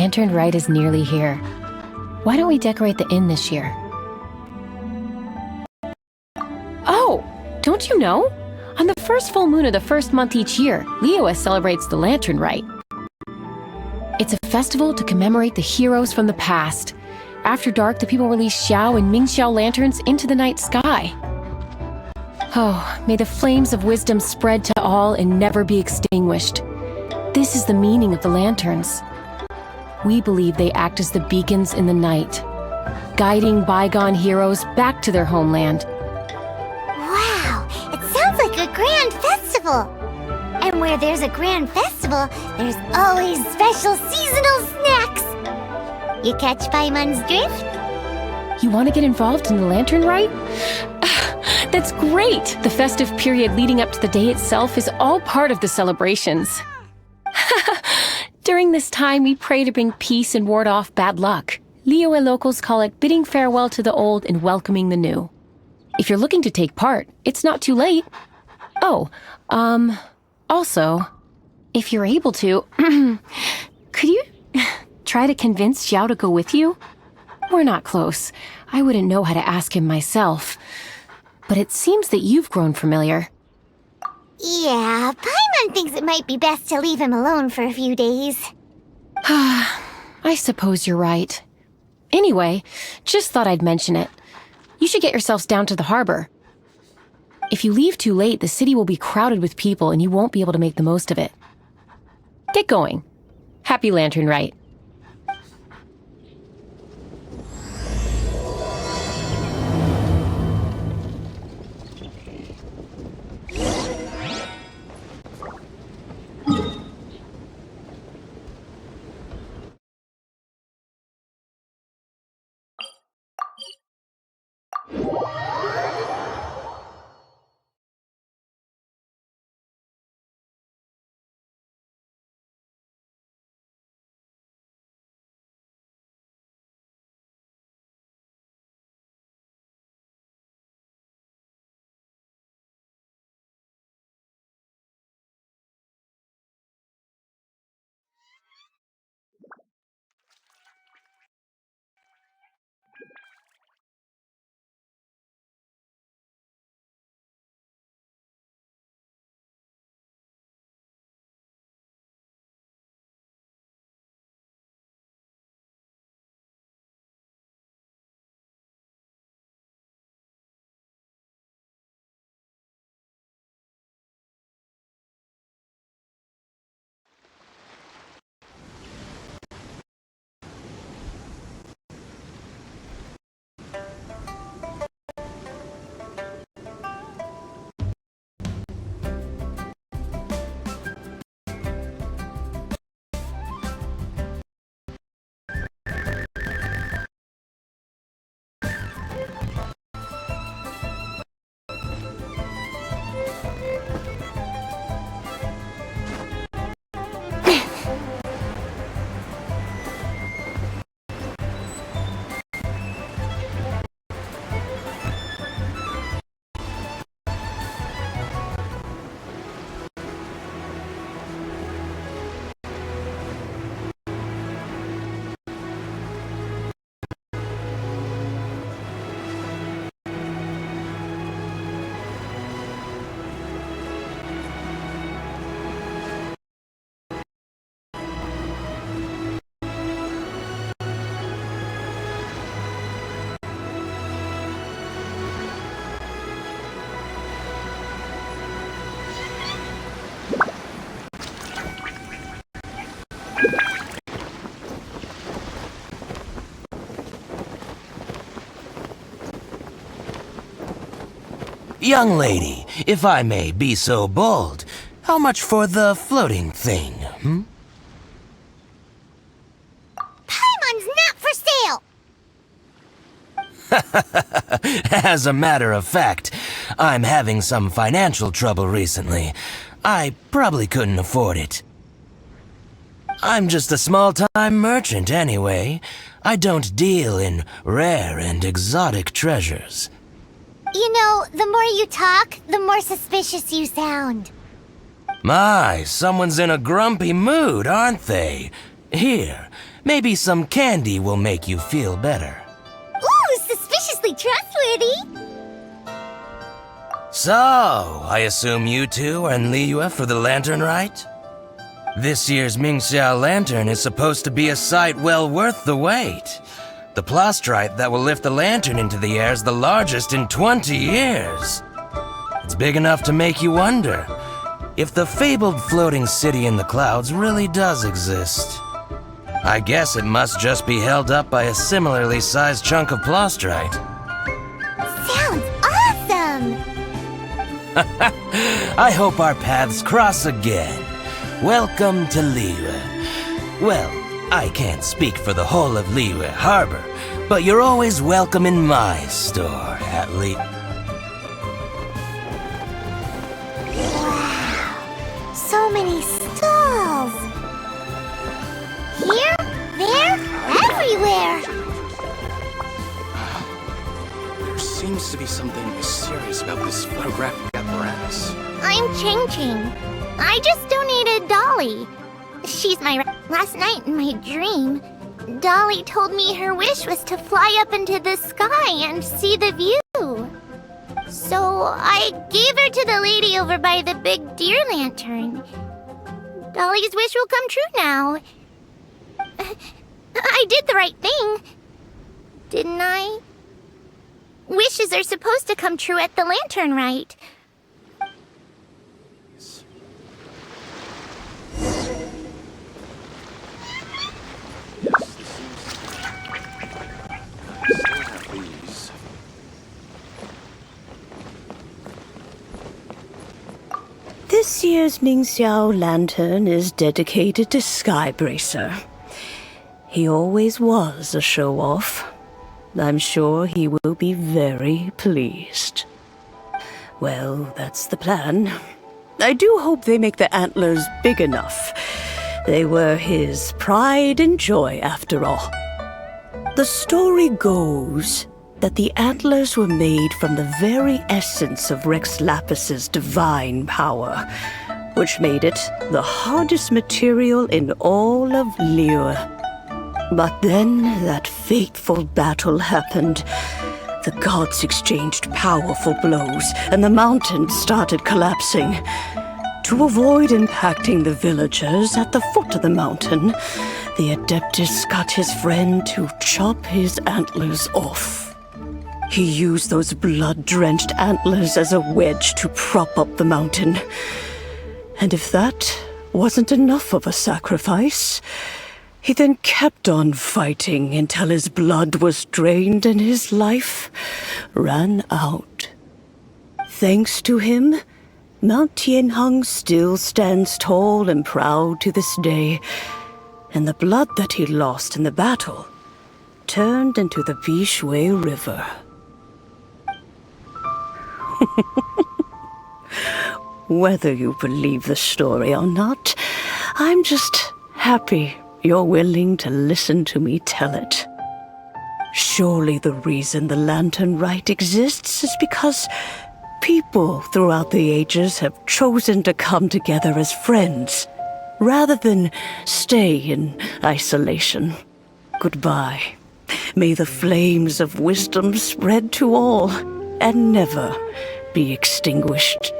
Lantern Rite is nearly here. Why don't we decorate the inn this year? Oh, don't you know? On the first full moon of the first month each year, Liyue celebrates the Lantern Rite. It's a festival to commemorate the heroes from the past. After dark, the people release Xiao and Mingxiao lanterns into the night sky. Oh, may the flames of wisdom spread to all and never be extinguished. This is the meaning of the lanterns. We believe they act as the beacons in the night, guiding bygone heroes back to their homeland. Wow, it sounds like a grand festival. And where there's a grand festival, there's always special seasonal snacks. You catch Paimon's drift? You want to get involved in the Lantern Rite? That's great! The festive period leading up to the day itself is all part of the celebrations. During this time, we pray to bring peace and ward off bad luck. Liyue locals call it bidding farewell to the old and welcoming the new. If you're looking to take part, it's not too late. Oh, also, if you're able to, could you try to convince Xiao to go with you? We're not close. I wouldn't know how to ask him myself. But it seems that you've grown familiar. Yeah, Paimon thinks it might be best to leave him alone for a few days. I suppose you're right. Anyway, just thought I'd mention it. You should get yourselves down to the harbor. If you leave too late, the city will be crowded with people and you won't be able to make the most of it. Get going. Happy Lantern Rite. Young lady, if I may be so bold, how much for the floating thing, Paimon's not for sale! As a matter of fact, I'm having some financial trouble recently. I probably couldn't afford it. I'm just a small-time merchant anyway. I don't deal in rare and exotic treasures. You know, the more you talk, the more suspicious you sound. My, someone's in a grumpy mood, aren't they? Here, Maybe some candy will make you feel better. Ooh, suspiciously trustworthy. So, I assume you two are in Liyue for the lantern rite? This year's Mingxiao lantern is supposed to be a sight well worth the wait. The plastrite that will lift the lantern into the air is the largest in 20 years. It's big enough to make you wonder if the fabled floating city in the clouds really does exist. I guess it must just be held up by a similarly sized chunk of plastrite. Sounds awesome! I hope our paths cross again. Welcome to Liyue. Well, I can't speak for the whole of Liyue Harbor, but you're always welcome in my store at Liyue. Wow, so many stalls! Here, there, everywhere! There seems to be something mysterious about this photographic apparatus. I'm changing. I just donated Dolly. She's my last night in my dream. Dolly told me her wish was to fly up into the sky and see the view. So I gave her to the lady over by the big deer lantern. Dolly's wish will come true now. I did the right thing, didn't I? Wishes are supposed to come true at the lantern rite. This year's Mingxiao lantern is dedicated to Skybracer. He always was a show-off. I'm sure he will be very pleased. Well, that's the plan. I do hope they make the antlers big enough. They were his pride and joy, after all. The story goes that the antlers were made from the very essence of Rex Lapis's divine power, which made it the hardest material in all of Liyue. But then that fateful battle happened. The gods exchanged powerful blows, and the mountain started collapsing. To avoid impacting the villagers at the foot of the mountain, the Adeptus got his friend to chop his antlers off. He used those blood-drenched antlers as a wedge to prop up the mountain. And if that wasn't enough of a sacrifice, he then kept on fighting until his blood was drained and his life ran out. Thanks to him, Mount Tianheng still stands tall and proud to this day, and the blood that he lost in the battle turned into the Bishui River. Whether you believe the story or not, I'm just happy you're willing to listen to me tell it. Surely the reason the Lantern Rite exists is because people throughout the ages have chosen to come together as friends, rather than stay in isolation. Goodbye. May the flames of wisdom spread to all and never be extinguished.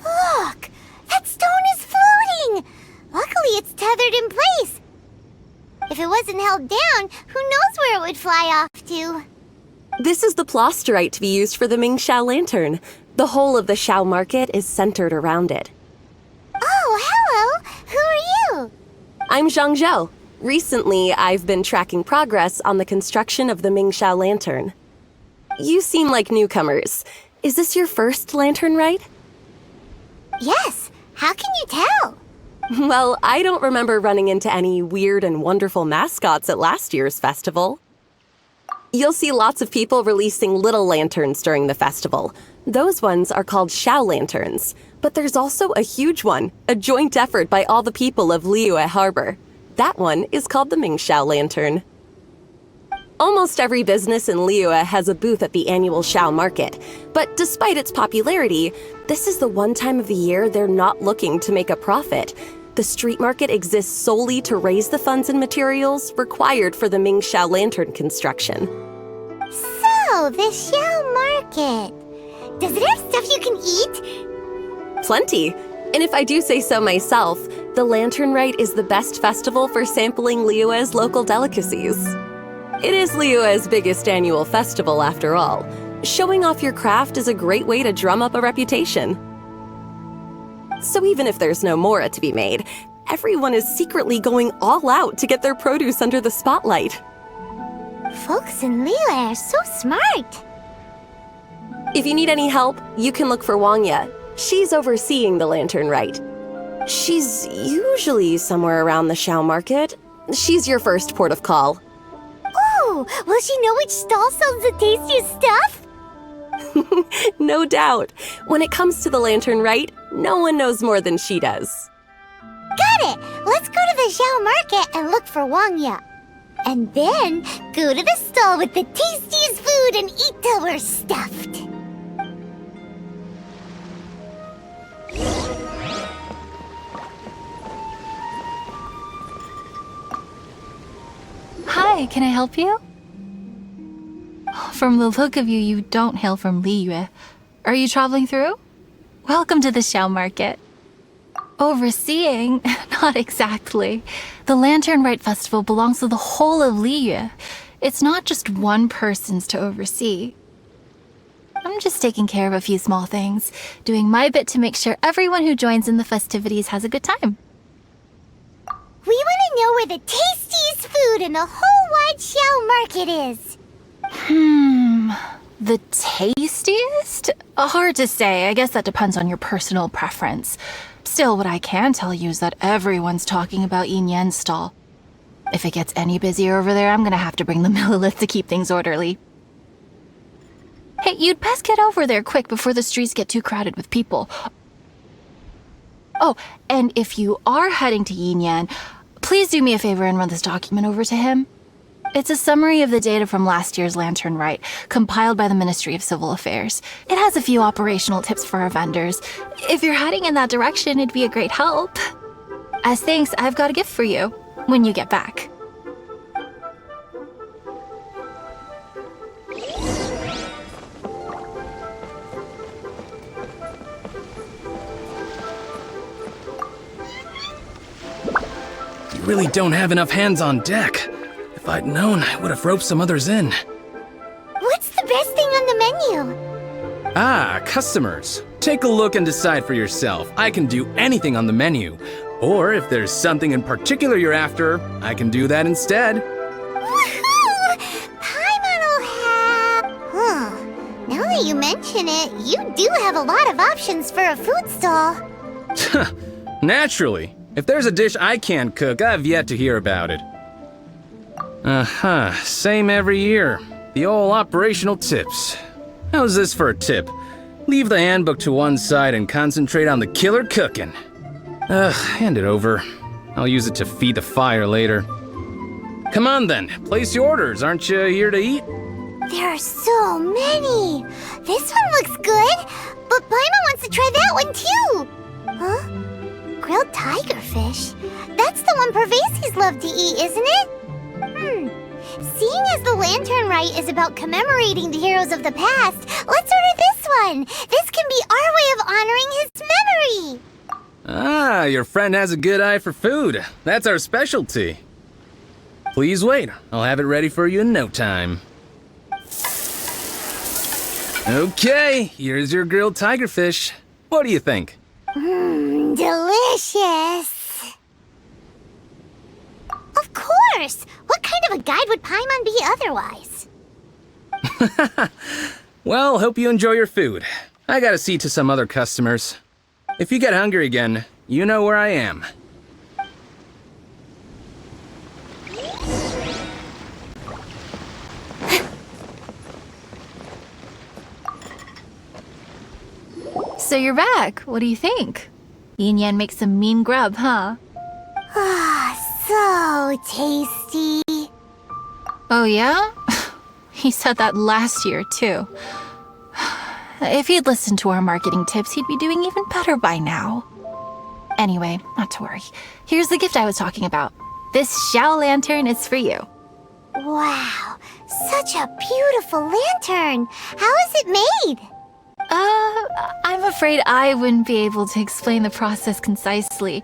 Look! That stone is floating! Luckily it's tethered in place. If it wasn't held down, who knows where it would fly off to? This is the plasterite to be used for the Mingxiao lantern. The whole of the Xiao market is centered around it. Oh, hello! Who are you? I'm Zhang Zhou. Recently, I've been tracking progress on the construction of the Mingxiao lantern. You seem like newcomers. Is this your first lantern rite? Yes, how can you tell? Well, I don't remember running into any weird and wonderful mascots at last year's festival. You'll see lots of people releasing little lanterns during the festival. Those ones are called Xiao lanterns. But there's also a huge one, a joint effort by all the people of Liyue Harbor. That one is called the Mingxiao lantern. Almost every business in Liyue has a booth at the annual Xiao market, but despite its popularity, this is the one time of the year they're not looking to make a profit. The street market exists solely to raise the funds and materials required for the Mingxiao lantern construction. So, the Xiao market. Does it have stuff you can eat? Plenty. And if I do say so myself, the Lantern Rite is the best festival for sampling Liyue's local delicacies. It is Liyue's biggest annual festival, after all. Showing off your craft is a great way to drum up a reputation. So even if there's no mora to be made, everyone is secretly going all out to get their produce under the spotlight. Folks in Liyue are so smart. If you need any help, you can look for Wangya. She's overseeing the Lantern Rite. She's usually somewhere around the Xiao market. She's your first port of call. Oh, will she know which stall sells the tastiest stuff? No doubt. When it comes to the Lantern Rite, no one knows more than she does. Got it! Let's go to the Xiao market and look for Wangya. And then go to the stall with the tastiest food and eat till we're stuffed. Hi, can I help you? From the look of you, you don't hail from Liyue. Are you traveling through? Welcome to the Xiao market. Overseeing? Not exactly. The Lantern Rite Festival belongs to the whole of Liyue. It's not just one person's to oversee. I'm just taking care of a few small things, doing my bit to make sure everyone who joins in the festivities has a good time. We want to know where the tastiest food in the whole wide Xiao market is. The tastiest? Hard to say. I guess that depends on your personal preference. Still, what I can tell you is that everyone's talking about Yin Yan's stall. If it gets any busier over there, I'm gonna have to bring the millilith to keep things orderly. Hey, you'd best get over there quick before the streets get too crowded with people. Oh, and if you are heading to Yin Yan, please do me a favor and run this document over to him. It's a summary of the data from last year's Lantern Rite, compiled by the Ministry of Civil Affairs. It has a few operational tips for our vendors. If you're heading in that direction, it'd be a great help. As thanks, I've got a gift for you when you get back. You really don't have enough hands on deck. If I'd known, I would have roped some others in. What's the best thing on the menu? Ah, customers. Take a look and decide for yourself. I can do anything on the menu. Or if there's something in particular you're after, I can do that instead. Woohoo! Paimon will have... Now that you mention it, you do have a lot of options for a food stall. Naturally. If there's a dish I can't cook, I've yet to hear about it. Same every year. The old operational tips. How's this for a tip? Leave the handbook to one side and concentrate on the killer cooking. Hand it over. I'll use it to feed the fire later. Come on then, place your orders. Aren't you here to eat? There are so many. This one looks good, but Paimon wants to try that one too. Huh? Grilled tigerfish? That's the one Pervasies love to eat, isn't it? Seeing as the Lantern Rite is about commemorating the heroes of the past, let's order this one. This can be our way of honoring his memory. Ah, your friend has a good eye for food. That's our specialty. Please wait. I'll have it ready for you in no time. Okay, here's your grilled tigerfish. What do you think? Delicious. Of course! What kind of a guide would Paimon be otherwise? Well, hope you enjoy your food. I gotta see to some other customers. If you get hungry again, you know where I am. So you're back. What do you think? Yin Yan makes some mean grub, huh? So tasty. Oh yeah? He said that last year, too. If he'd listened to our marketing tips, he'd be doing even better by now. Anyway, not to worry. Here's the gift I was talking about. This Xiao lantern is for you. Wow, such a beautiful lantern. How is it made? I'm afraid I wouldn't be able to explain the process concisely.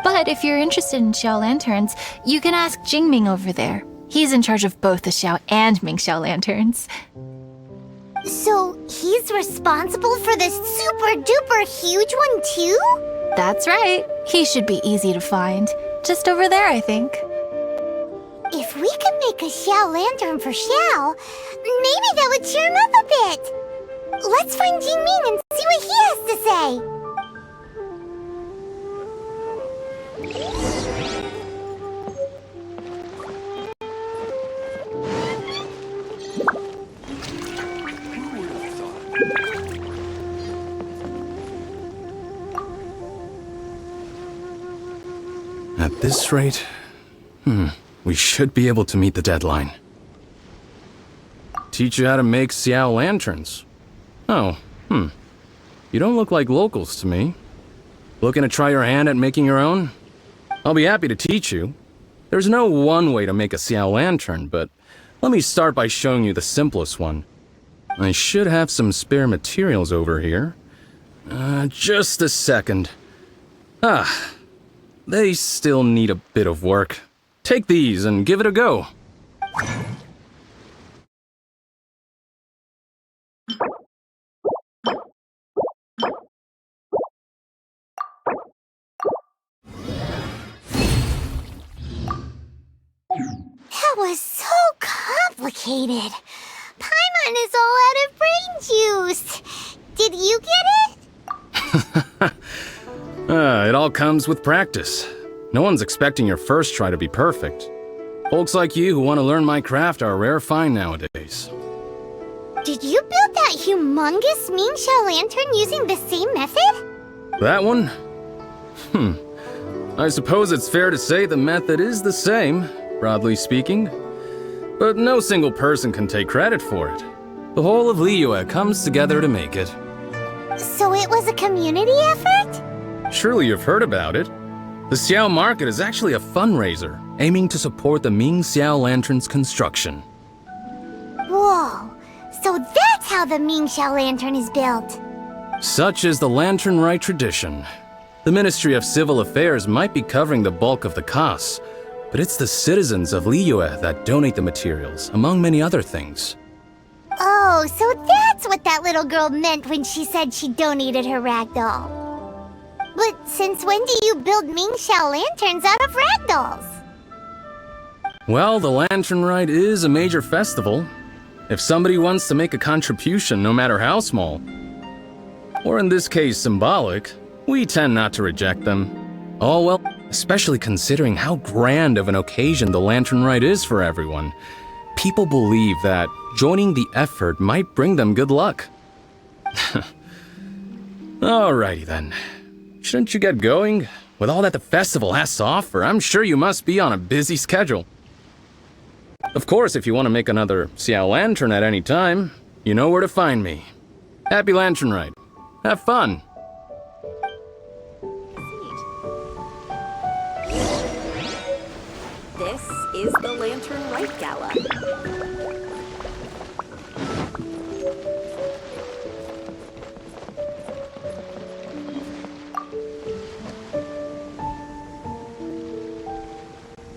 But if you're interested in Xiao lanterns, you can ask Jingming over there. He's in charge of both the Xiao and Mingxiao lanterns. So he's responsible for this super duper huge one too? That's right. He should be easy to find. Just over there, I think. If we could make a Xiao lantern for Xiao, maybe that would cheer him up a bit. Let's find Jingming and see what he has to say. At this rate, we should be able to meet the deadline. Teach you how to make Xiao lanterns. Oh, You don't look like locals to me. Looking to try your hand at making your own? I'll be happy to teach you. There's no one way to make a Xiao lantern, but let me start by showing you the simplest one. I should have some spare materials over here. Just a second. They still need a bit of work. Take these and give it a go. That was so complicated. Paimon is all out of brain juice. Did you get it? It all comes with practice. No one's expecting your first try to be perfect. Folks like you who want to learn my craft are a rare find nowadays. Did you build that humongous Mingxiao lantern using the same method? That one? I suppose it's fair to say the method is the same, broadly speaking. But no single person can take credit for it. The whole of Liyue comes together to make it. So it was a community effort? Surely you've heard about it. The Xiao Market is actually a fundraiser aiming to support the Ming Xiao Lantern's construction. Whoa, so that's how the Mingxiao lantern is built. Such is the Lantern Rite tradition. The Ministry of Civil Affairs might be covering the bulk of the costs, but it's the citizens of Liyue that donate the materials, among many other things. Oh, so that's what that little girl meant when she said she donated her ragdoll. But since when do you build Mingxiao lanterns out of ragdolls? Well, the Lantern Rite is a major festival. If somebody wants to make a contribution, no matter how small, or in this case symbolic, we tend not to reject them. Oh well, especially considering how grand of an occasion the Lantern Rite is for everyone. People believe that joining the effort might bring them good luck. Alrighty then. Shouldn't you get going? With all that the festival has to offer, I'm sure you must be on a busy schedule. Of course, if you want to make another Xiao lantern at any time, you know where to find me. Happy Lantern Rite. Have fun. This is the Lantern Rite Gala.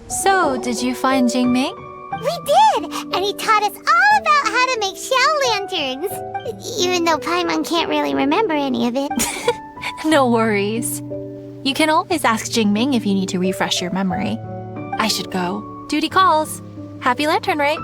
So, did you find Jingming? We did! And he taught us all about how to make Xiao lanterns. Even though Paimon can't really remember any of it. No worries. You can always ask Jingming if you need to refresh your memory. I should go. Duty calls. Happy Lantern Rite.